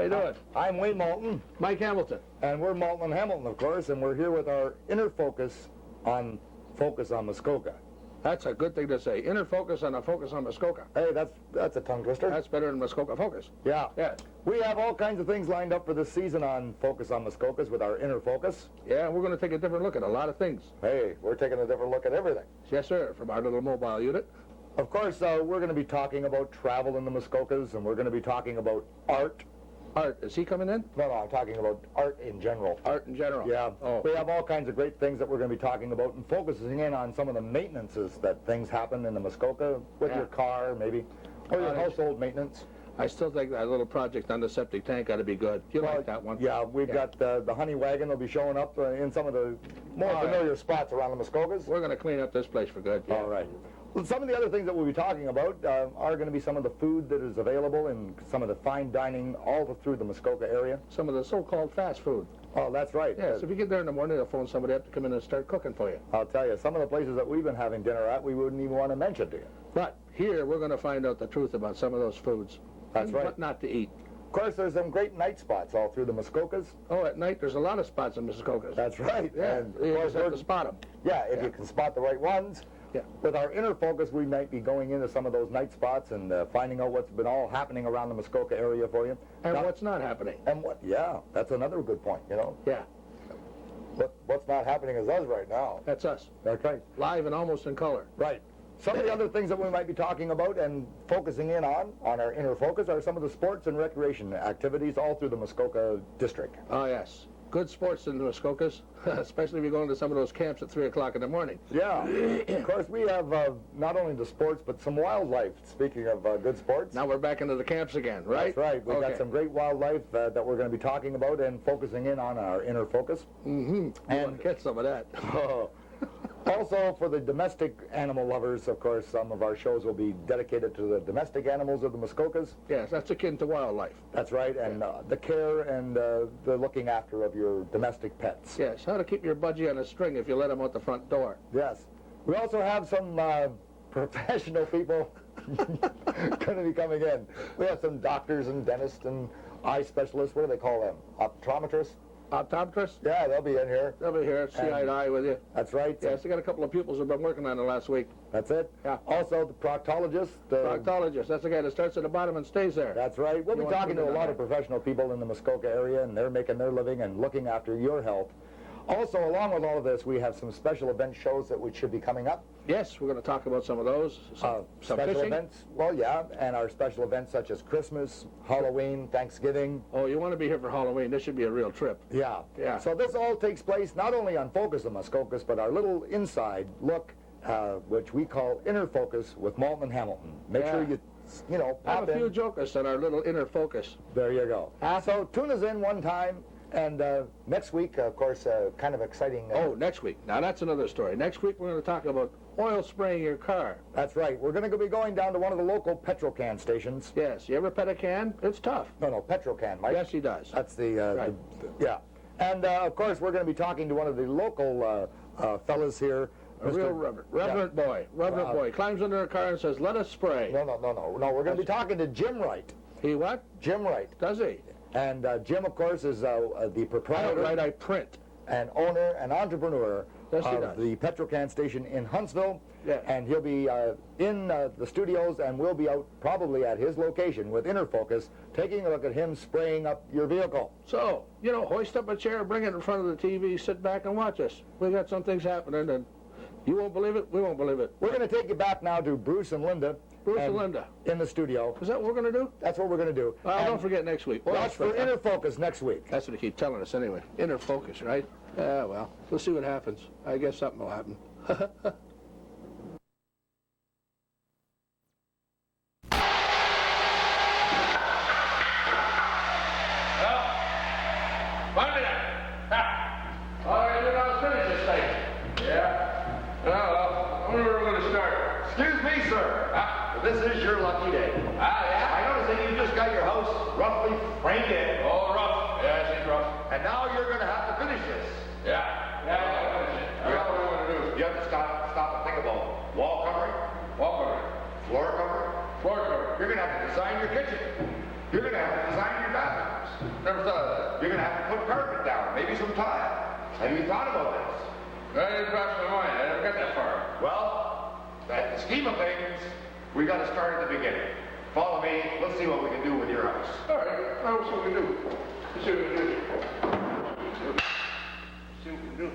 you doing? I'm Wayne Moulton. Mike Hamilton. And we're Moulton and Hamilton, of course, and we're here with our inner focus on Muskoka. That's a good thing to say. Inner focus and a focus on Muskoka. Hey, that's a tongue twister. That's better than Muskoka focus. Yeah. Yeah. We have all kinds of things lined up for this season on Focus on Muskokas with our inner focus. Yeah, we're going to take a different look at a lot of things. Hey, we're taking a different look at everything. Yes, sir, from our little mobile unit. Of course, we're going to be talking about travel in the Muskokas, and we're going to be talking about art. Art, is he coming in? No, I'm talking about art in general. Art in general? Yeah. Oh. We have all kinds of great things that we're going to be talking about and focusing in on some of the maintenances that things happen in the Muskoka with your car, maybe, or your household maintenance. I still think that little project on the septic tank ought to be good. You like that one? Yeah, we've got the honey wagon will be showing up in some of the more familiar spots around the Muskokas. We're going to clean up this place for good. Yeah. All right. Well, some of the other things that we'll be talking about are going to be some of the food that is available and some of the fine dining all through the Muskoka area. Some of the so-called fast food. Oh, that's right. Yes, if you get there in the morning, they'll phone somebody up to come in and start cooking for you. I'll tell you, some of the places that we've been having dinner at, we wouldn't even want to mention to you. But here, we're going to find out the truth about some of those foods. That's right. What not to eat. Of course, there's some great night spots all through the Muskokas. Oh, at night, there's a lot of spots in Muskokas. That's right. Yeah, and you just have to spot them. Yeah, if you can spot the right ones. Yeah. With our inner focus, we might be going into some of those night spots and finding out what's been all happening around the Muskoka area for you. And what's not happening. And yeah, that's another good point, you know. Yeah. What's not happening is us right now. That's us. Okay. Live and almost in color. Right. Some of the other things that we might be talking about and focusing in on our inner focus are some of the sports and recreation activities all through the Muskoka district. Oh, yes. Good sports in the Muskokas, especially if you're going to some of those camps at 3 o'clock in the morning. Yeah. Of course, we have not only the sports, but some wildlife, speaking of good sports. Now we're back into the camps again, right? That's right. We've got some great wildlife that we're going to be talking about and focusing in on our inner focus. Mm-hmm. And catch some of that. Also, for the domestic animal lovers, of course, some of our shows will be dedicated to the domestic animals of the Muskokas. Yes, that's akin to wildlife. That's right, and the care and the looking after of your domestic pets. Yes, how to keep your budgie on a string if you let them out the front door. Yes. We also have some professional people going to be coming in. We have some doctors and dentists and eye specialists. What do they call them? Optometrists? Optometrists? Yeah, they'll be in here. They'll be here, see eye to eye with you. That's right. Yes, I got a couple of pupils who've been working on it last week. That's it? Yeah. Also, the proctologist. Proctologist, that's the guy that starts at the bottom and stays there. That's right. We'll be talking to a lot of professional people in the Muskoka area, and they're making their living and looking after your health. Also, along with all of this, we have some special event shows that should be coming up. Yes, we're going to talk about some of those. Some special fishing. Events. Well, yeah, and our special events such as Christmas, Halloween, Thanksgiving. Oh, you want to be here for Halloween. This should be a real trip. Yeah. Yeah. So this all takes place not only on Focus on Muskokas, but our little inside look, which we call Inner Focus with Moulton and Hamilton. Make sure you know, pop have a few jokers on our little Inner Focus. There you go. So tune us in one time. And next week, of course, kind of exciting. Oh, next week. Now, that's another story. Next week, we're going to talk about oil spraying your car. That's right. We're going to be going down to one of the local petrol can stations. Yes. You ever pet a can? It's tough. No, petrol can, Mike. Yes, he does. That's the, right. Yeah. And, of course, we're going to be talking to one of the local fellas here. A real reverent boy. Reverent boy. Climbs under a car and says, let us spray. No. We're going to be talking to Jim Wright. He what? Jim Wright. Does he? And Jim, of course, is the proprietor. I don't write, I print. And owner and entrepreneur of the Petrocan station in Huntsville. Yes. And he'll be in the studios, and we'll be out probably at his location with Inner Focus, taking a look at him spraying up your vehicle. So, you know, hoist up a chair, bring it in front of the TV, sit back and watch us. We got some things happening, and you won't believe it, we won't believe it. We're going to take you back now to Bruce and Linda. Bruce and Linda. In the studio. Is that what we're going to do? That's what we're going to do. Well, don't forget next week. Watch for Inner Focus next week. That's what they keep telling us anyway. Inner Focus, right? Yeah, well, we'll see what happens. I guess something will happen. This is your lucky day. Yeah? I noticed that you just got your house roughly framed in. Oh, rough. Yeah, it seems rough. And now you're going to have to finish this. Yeah. Yeah, I gotta finish it. I got what I want to do. You have to stop and think about wall covering, Floor cover. You're going to have to design your kitchen. You're going to have to design your bathroom. Never thought of that. You're gonna have to put carpet down, maybe some tile. Have you thought about this? That didn't cross my mind. I never got that far. Well, at the scheme of things, we got to start at the beginning. Follow me. Let's see what we can do with your house. All right. Let's see what we can do. Let's see what we can do. See what we can do.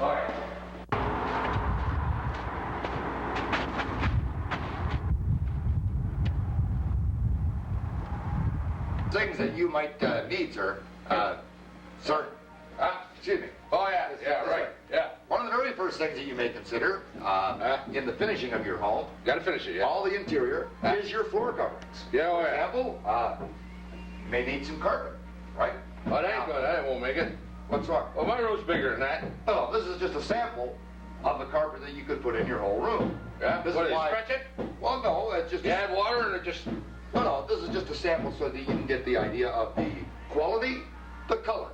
All right. Things that you might need, sir. Sir. Excuse me. Oh, yeah. Yeah, This right. way. Yeah. One of the very first things that you may consider in the finishing of your home, Got to finish it, yeah? all the interior, is your floor coverings. Yeah, oh, For yeah. example, you may need some carpet, right? Oh, that ain't good. That won't make it. What's wrong? Well, my room's bigger than that. Oh, this is just a sample of the carpet that you could put in your whole room. Yeah? This What, is you why. stretch it? Well, no, it's just. You add water and it just... No, this is just a sample so that you can get the idea of the quality, the color,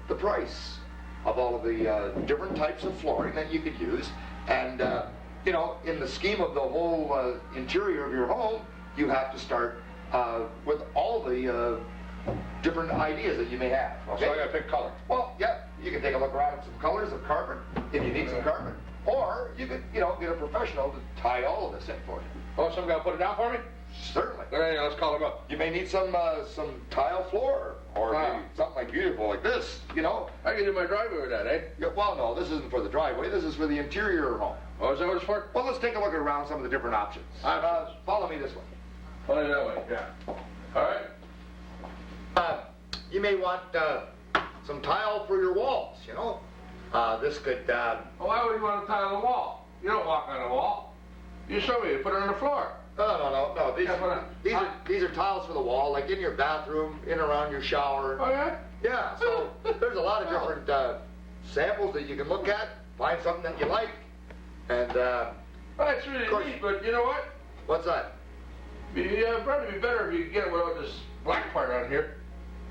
the price of all of the different types of flooring that you could use. And, you know, in the scheme of the whole interior of your home, you have to start with all the different ideas that you may have. Okay? So I got to pick color. Well, yeah, you can take a look around at some colors of carpet if you need some carpet. Or you could, you know, get a professional to tie all of this in for you. Oh, some guy put it down for me? Certainly. All right, let's call him up. You may need some tile floor, or maybe something like beautiful like this, you know. I can do my driveway with that, eh? Yeah, well, no, this isn't for the driveway. This is for the interior home. Oh, is that what it's for? Well, let's take a look around some of the different options. Follow me this way. Follow it that way, yeah. All right. You may want some tile for your walls, you know. This could... Well, why would you want to tile the wall? You don't walk on the wall. You show me. You put it on the floor. No. These Yeah, these are tiles for the wall, like in your bathroom, in around your shower. Oh, yeah? Yeah, so there's a lot of different samples that you can look at, find something that you like, and Well, that's really Of course. neat, but you know what? what's that? It'd probably be better if you could get it without this black part on here.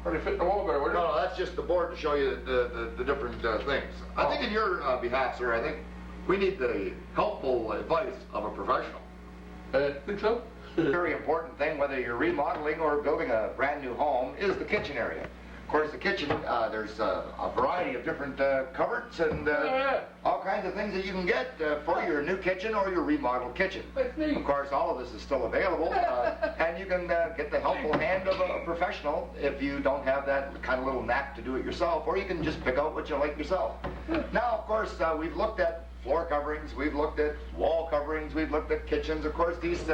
Probably fit in the wall better, wouldn't it? No, that's just the board to show you the different things. I think in your behalf, sir, I think we need the helpful advice of a professional. Think so? Very important thing, whether you're remodeling or building a brand new home, is the kitchen area. Of course, the kitchen, there's a variety of different cupboards and yeah. all kinds of things that you can get for your new kitchen or your remodeled kitchen. That's neat. Of course, all of this is still available, and you can get the helpful hand of a professional if you don't have that kind of little knack to do it yourself, or you can just pick out what you like yourself. Now, of course, we've looked at floor coverings, we've looked at wall coverings, we've looked at kitchens. Of course, these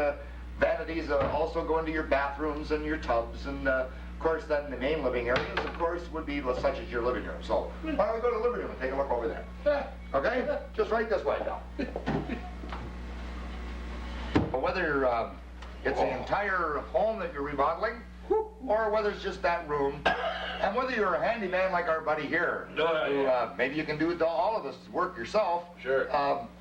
vanities also go into your bathrooms and your tubs, and of course, then the main living areas, of course, would be such as your living room. So why don't we go to the living room and take a look over there? Okay? Just right this way now. Whether it's an entire home that you're remodeling, or whether it's just that room, and whether you're a handyman like our buddy here, who maybe you can do all of this work yourself. Sure.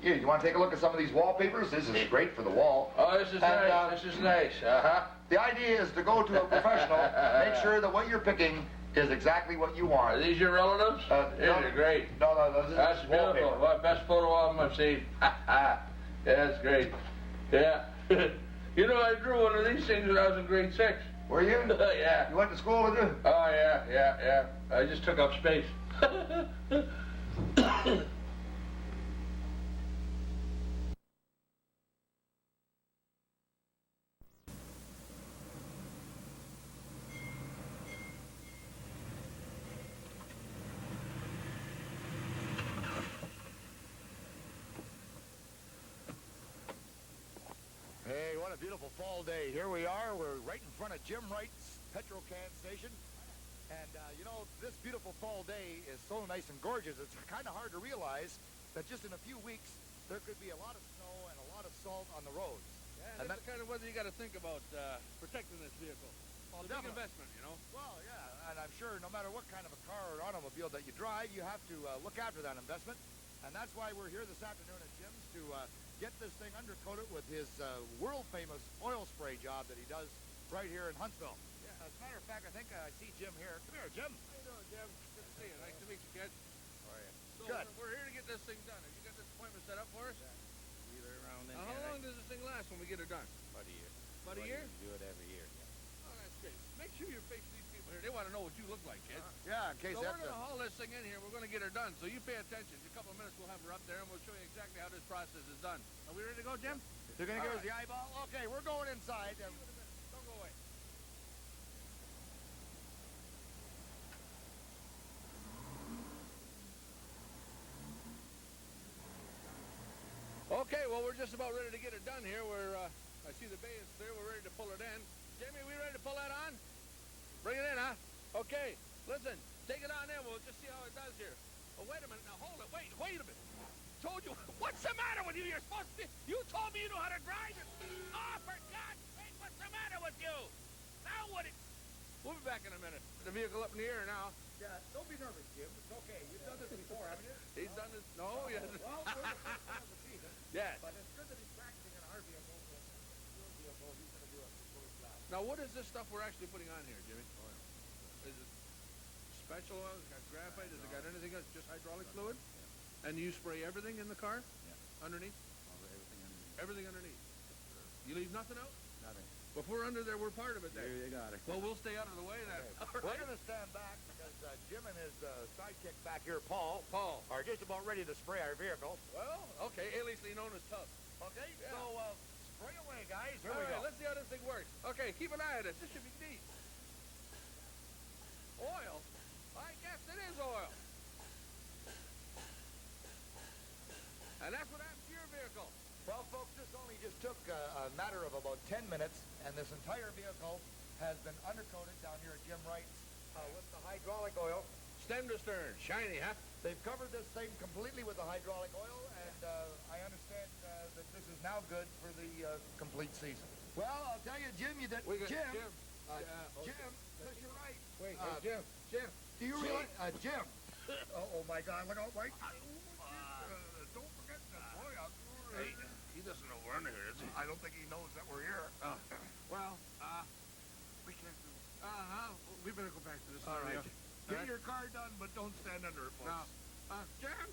Here, you want to take a look at some of these wallpapers? This is great for the wall. Oh, this is nice. This is nice. Uh-huh. The idea is to go to a professional, make sure that what you're picking is exactly what you Are want. these your relatives? These no. are great. No, this is That's just beautiful. wallpaper. What best photo album I've seen. Yeah, that's great. Yeah. You know, I drew one of these things when I was in grade 6. Were you? Yeah. You went to school with you? Oh, yeah. I just took up space. Hey, what a beautiful fall day. Here we are. We're right in front of Jim Wright's petrol can station. And, you know, this beautiful fall day is so nice and gorgeous, it's kind of hard to realize that just in a few weeks, there could be a lot of snow and a lot of salt on the roads. Yeah, that's the kind of weather you got to think about protecting this vehicle. It's a big Definitely. investment, you know. Well, yeah, and I'm sure no matter what kind of a car or automobile that you drive, you have to look after that investment. And that's why we're here this afternoon at Jim's to get this thing undercoated with his world-famous oil spray job that he does right here in Huntsville. Yeah. As a matter of fact, I think I see Jim here. Come here, Jim. How you doing, Jim? Good to see you. Nice to meet you, kid. How are you? So Good. we're here to get this thing done. Have you got this appointment set up for us? Either around then. Now, how long does this thing last when we get it done? About a year. About a year? Do it every year. Yeah. Oh, that's great. Make sure you face these people here. They want to know what you look like, kid. Yeah, in case So we're going to haul this thing in here. We're going to get her done. So you pay attention. In a couple of minutes, we'll have her up there, and we'll show you exactly how this process is done. Are we ready to go, Jim? You're gonna give All us the eyeball? Okay, we're going inside. See you in a minute. Don't go away. Okay, well, we're just about ready to get it done here. I see the bay is clear. We're ready to pull it in. Jamie, we ready to pull that on? Bring it in, huh? Okay, listen, take it on in. We'll just see how it does here. Oh, wait a minute. Now, hold it. Wait a minute. Told you. What's the matter with you? You're supposed to be... You told me you know how to drive it. Oh, for God's sake, what's the matter with you? Now what... We'll be back in a minute. The vehicle up in the air now. Yeah, don't be nervous, Jim. It's okay. You've done this before, haven't you? He's done this... No, he hasn't. Well, we're the first one of the season. Yes. But it's good that he's practicing in our vehicle. So your vehicle, he's going to do it first class. Now, what is this stuff we're actually putting on here, Jimmy? Oil. Is it special oil? Has it got graphite? Has it got anything else? Just hydraulic fluid? Yeah. And you spray everything in the car? Yeah. Underneath? Everything underneath. Everything underneath? You leave nothing out? Nothing. If we're under there, we're part of it then. You got it. Well, we'll stay out of the way then. Okay. We're going to stand back because Jim and his sidekick back here, Paul, are just about ready to spray our vehicle. Well, okay, aliasly known as Tub. Okay, Yeah. so spray away, guys. Here All we right, go. let's see how this thing works. Okay, keep an eye on this. This should be neat. Oil? I guess it is oil. And that's what happened to your vehicle. Well, folks, this only just took a matter of about 10 minutes, and this entire vehicle has been undercoated down here at Jim Wright's with the hydraulic oil. Stem to stern. Shiny, huh? They've covered this thing completely with the hydraulic oil, and I understand that this is now good for the complete season. Well, I'll tell you, Jim, you did... Jim, Jim, Mr. Wright. Wait, Jim, Do you realize... Jim. Oh, my God, look out, Mike. Don't forget the boy out there. Hey, he doesn't know we're under here, does he? I don't think he knows that we're here. Oh. Well, We can't do it. we better go back to this All right. area. Get your car done, but don't stand under it, folks. Now, Jim,